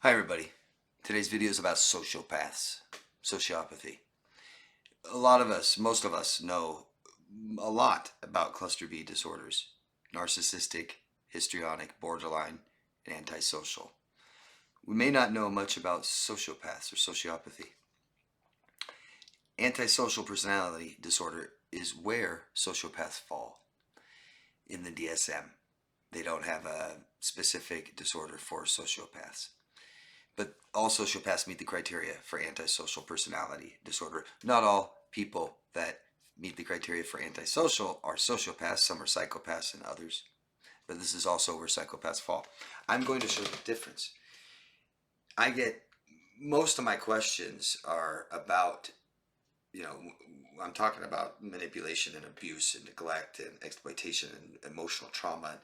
Hi everybody. Today's video is about sociopaths, sociopathy. A lot of us, most of us know a lot about cluster B disorders: narcissistic, histrionic, borderline, and antisocial. We may not know much about sociopaths or sociopathy. Antisocial personality disorder is where sociopaths fall in the DSM. They don't have a specific disorder for sociopaths. But all sociopaths meet the criteria for antisocial personality disorder. Not all people that meet the criteria for antisocial are sociopaths. Some are psychopaths and others. But this is also where psychopaths fall. I'm going to show the difference. I get most of my questions are about, I'm talking about manipulation and abuse and neglect and exploitation and emotional trauma.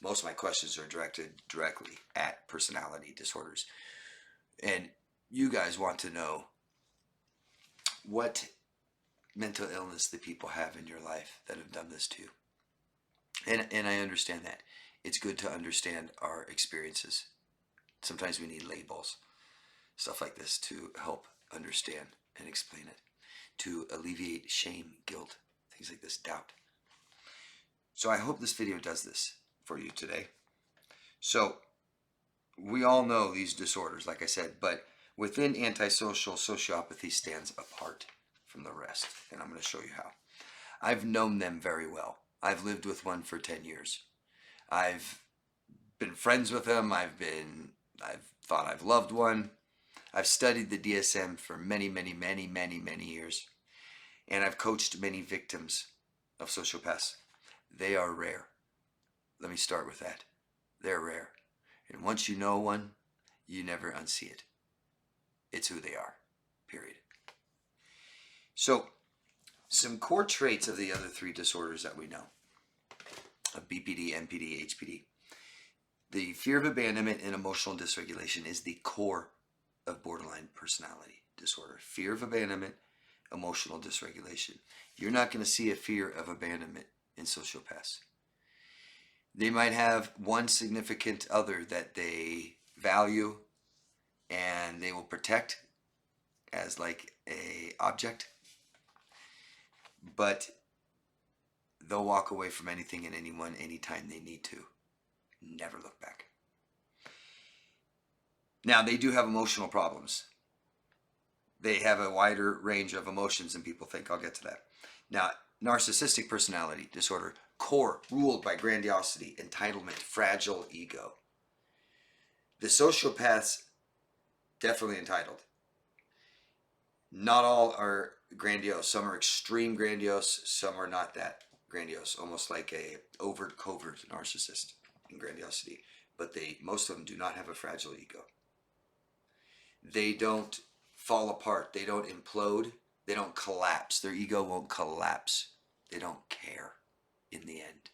Most of my questions are directed directly at personality disorders. And you guys want to know what mental illness the people have in your life that have done this to you. And I understand that. It's good to understand our experiences. Sometimes we need labels, stuff like this, to help understand and explain it, to alleviate shame, guilt, things like this, doubt. So I hope this video does this for you today. So we all know these disorders, like I said, but within antisocial, sociopathy stands apart from the rest, and I'm going to show you how. I've known them very well. I've lived with one for 10 years. I've been friends with them. I've thought I've loved one. I've studied the DSM for many years, and I've coached many victims of sociopaths. They are rare. Let me start with that. They're rare. And once you know one, you never unsee it. It's who they are, period. So, some core traits of the other three disorders that we know, of BPD, NPD, HPD. The fear of abandonment and emotional dysregulation is the core of borderline personality disorder. Fear of abandonment, emotional dysregulation. You're not going to see a fear of abandonment in sociopaths. They might have one significant other that they value and they will protect as like a object, but they'll walk away from anything and anyone anytime they need to. Never look back. Now, they do have emotional problems. They have a wider range of emotions than people think. I'll get to that. Now, narcissistic personality disorder, core ruled by grandiosity, entitlement, fragile ego. The sociopaths, definitely entitled. Not all are grandiose. Some are extreme grandiose. Some are not that grandiose, almost like a overt, covert narcissist in grandiosity. But most of them do not have a fragile ego. They don't fall apart. They don't implode. They don't collapse. Their ego won't collapse. They don't care in the end.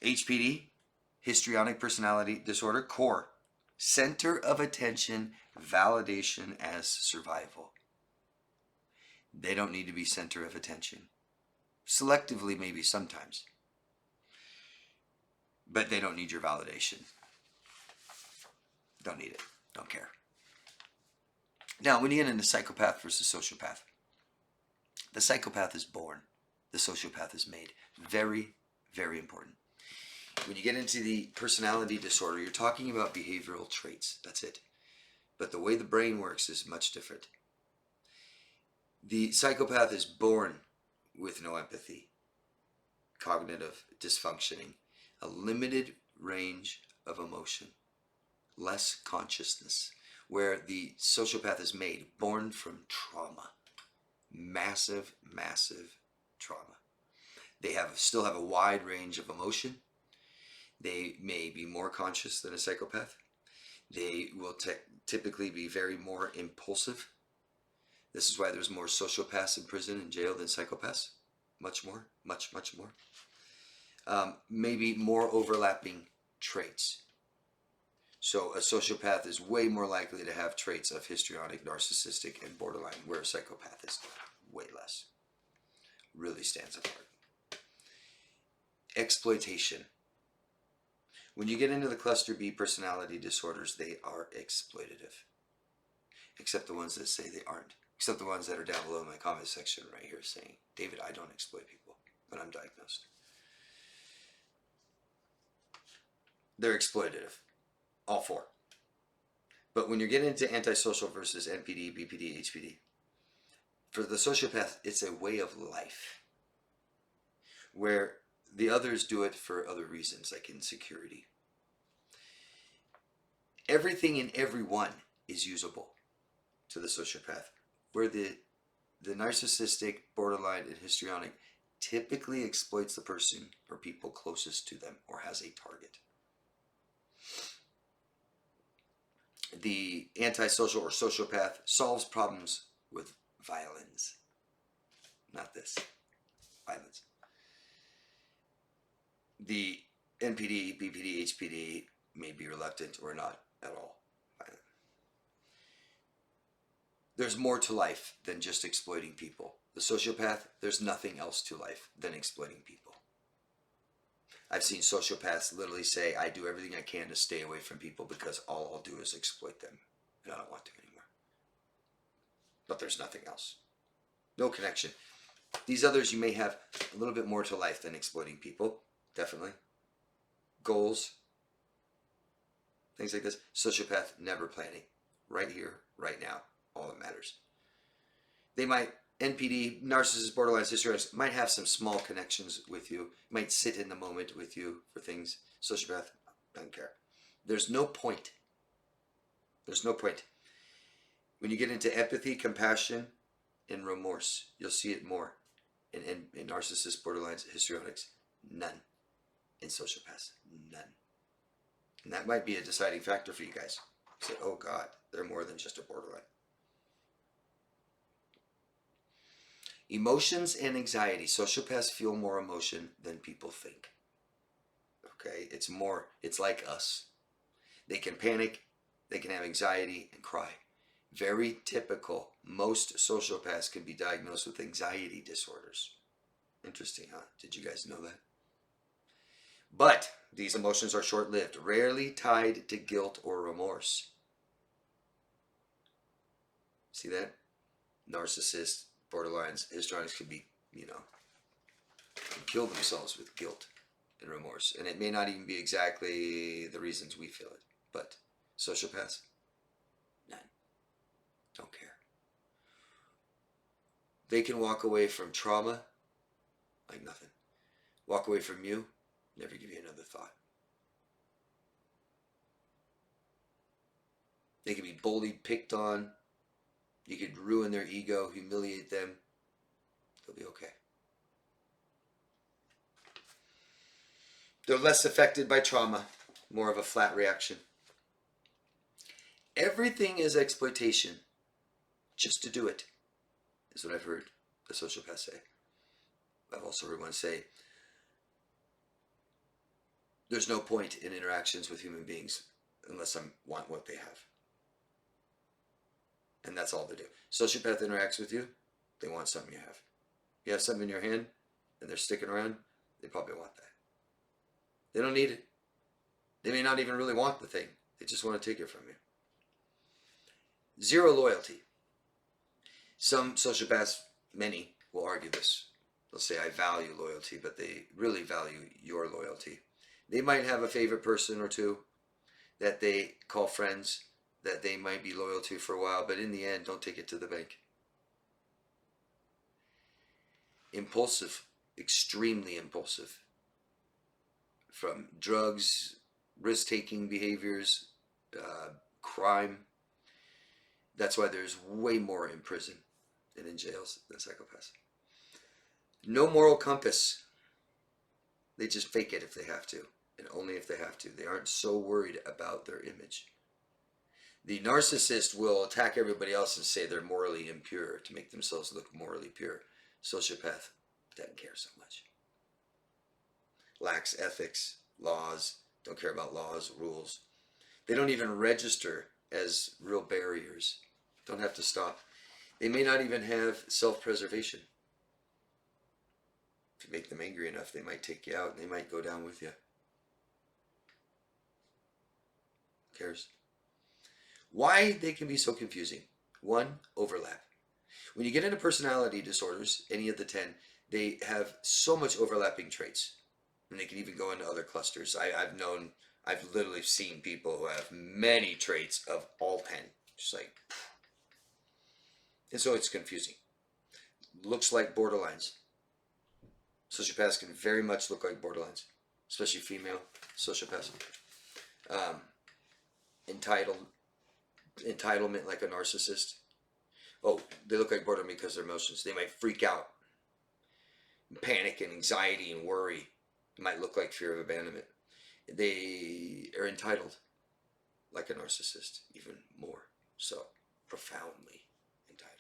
HPD, histrionic personality disorder, core, center of attention, validation as survival. They don't need to be center of attention. Selectively, maybe sometimes. But they don't need your validation. Don't need it. Don't care. Now, when you get into psychopath versus sociopath, the psychopath is born. The sociopath is made. Very, very important. When you get into the personality disorder, you're talking about behavioral traits. That's it. But the way the brain works is much different. The psychopath is born with no empathy, cognitive dysfunctioning, a limited range of emotion, less consciousness, where the sociopath is made, born from trauma, massive trauma. They still have a wide range of emotion. They may be more conscious than a psychopath. They will typically be very more impulsive. This is why there's more sociopaths in prison and jail than psychopaths. Much more. Maybe more overlapping traits. So a sociopath is way more likely to have traits of histrionic, narcissistic, and borderline, where a psychopath is way less. Really stands apart. Exploitation. When you get into the cluster B personality disorders, they are exploitative. Except the ones that say they aren't. Except the ones that are down below in my comment section right here saying, David, I don't exploit people, but I'm diagnosed. They're exploitative. All four. But when you're getting into antisocial versus NPD, BPD, HPD, for the sociopath, it's a way of life. Where the others do it for other reasons, like insecurity. Everything in everyone is usable to the sociopath. Where the narcissistic, borderline, and histrionic typically exploits the person or people closest to them or has a target. The antisocial or sociopath solves problems with violence. Not this. Violence. The NPD, BPD, HPD may be reluctant or not at all violent. There's more to life than just exploiting people. The sociopath, there's nothing else to life than exploiting people. I've seen sociopaths literally say, I do everything I can to stay away from people because all I'll do is exploit them. And I don't want to anymore. But there's nothing else. No connection. These others, you may have a little bit more to life than exploiting people. Definitely. Goals. Things like this. Sociopath, never planning. Right here, right now. All that matters. They might, NPD, narcissist, borderline, histrionic, might have some small connections with you. Might sit in the moment with you for things. Sociopath, doesn't care. There's no point. There's no point. When you get into empathy, compassion, and remorse, you'll see it more in narcissists, borderlines, histrionics. None. In sociopaths, none. And that might be a deciding factor for you guys. You say, oh God, they're more than just a borderline. Emotions and anxiety. Sociopaths feel more emotion than people think. Okay, it's more, it's like us. They can panic, they can have anxiety and cry. Very typical. Most sociopaths can be diagnosed with anxiety disorders. Interesting, huh? Did you guys know that? But these emotions are short-lived, rarely tied to guilt or remorse. See that? Narcissists, borderlines, histrionics could be, can kill themselves with guilt and remorse. And it may not even be exactly the reasons we feel it. But sociopaths, none. Don't care. They can walk away from trauma like nothing. Walk away from you, never give you another thought. They can be bullied, picked on. You could ruin their ego, humiliate them. They'll be okay. They're less affected by trauma, more of a flat reaction. Everything is exploitation, just to do it, is what I've heard the sociopath say. I've also heard one say, there's no point in interactions with human beings unless I want what they have. And that's all they do. Sociopath interacts with you, they want something you have. You have something in your hand, and they're sticking around, they probably want that. They don't need it. They may not even really want the thing. They just want to take it from you. Zero loyalty. Some sociopaths, many, will argue this. They'll say, I value loyalty, but they really value your loyalty. They might have a favorite person or two that they call friends, that they might be loyal to for a while, but in the end, don't take it to the bank. Impulsive, extremely impulsive. From drugs, risk-taking behaviors, crime. That's why there's way more in prison and in jails than psychopaths. No moral compass. They just fake it if they have to, and only if they have to. They aren't so worried about their image. The narcissist will attack everybody else and say they're morally impure to make themselves look morally pure. Sociopath doesn't care so much. Lacks ethics, laws, don't care about laws, rules. They don't even register as real barriers. Don't have to stop. They may not even have self-preservation. If you make them angry enough, they might take you out and they might go down with you. cares? Why they can be so confusing. One, overlap. When you get into personality disorders, any of the 10, they have so much overlapping traits. And they can even go into other clusters. I've literally seen people who have many traits of all 10. Just like, and so it's confusing. Looks like borderlines. Sociopaths can very much look like borderlines, especially female sociopaths. Entitlement like a narcissist. Oh, they look like borderline because of their emotions. They might freak out, panic and anxiety and worry. It might look like fear of abandonment. They are entitled like a narcissist, even more so, profoundly entitled.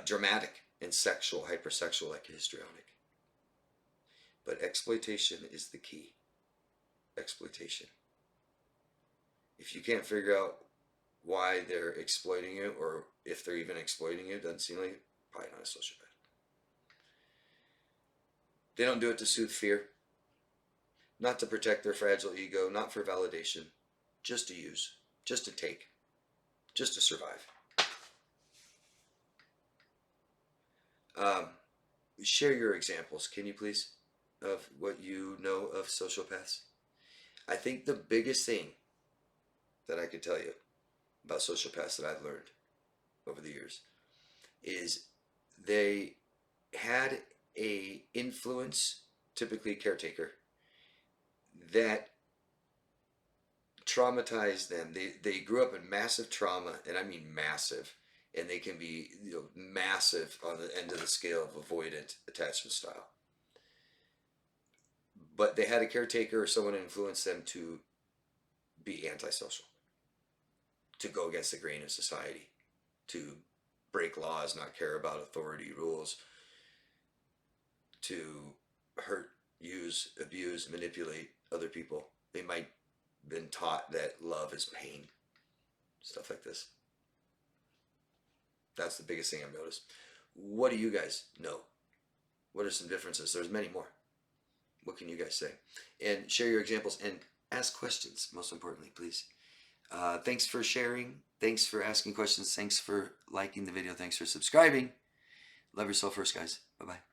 Dramatic and sexual, hypersexual like a histrionic. But exploitation is the key. Exploitation. If you can't figure out why they're exploiting you, or if they're even exploiting you, doesn't seem like probably not a sociopath. They don't do it to soothe fear, not to protect their fragile ego, not for validation, just to use, just to take, just to survive. Share your examples, can you please, of what you know of sociopaths? I think the biggest thing that I could tell you about sociopaths that I've learned over the years is they had a influence, typically a caretaker, that traumatized them. They grew up in massive trauma, and I mean massive, and they can be massive on the end of the scale of avoidant attachment style. But they had a caretaker or someone influence them to be antisocial, to go against the grain of society, to break laws, not care about authority, rules, to hurt, use, abuse, manipulate other people. They might have been taught that love is pain, stuff like this. That's the biggest thing I've noticed. What do you guys know? What are some differences? There's many more. What can you guys say? And share your examples and ask questions, most importantly, please. Thanks for sharing. Thanks for asking questions. Thanks for liking the video. Thanks for subscribing. Love yourself first, guys. Bye-bye.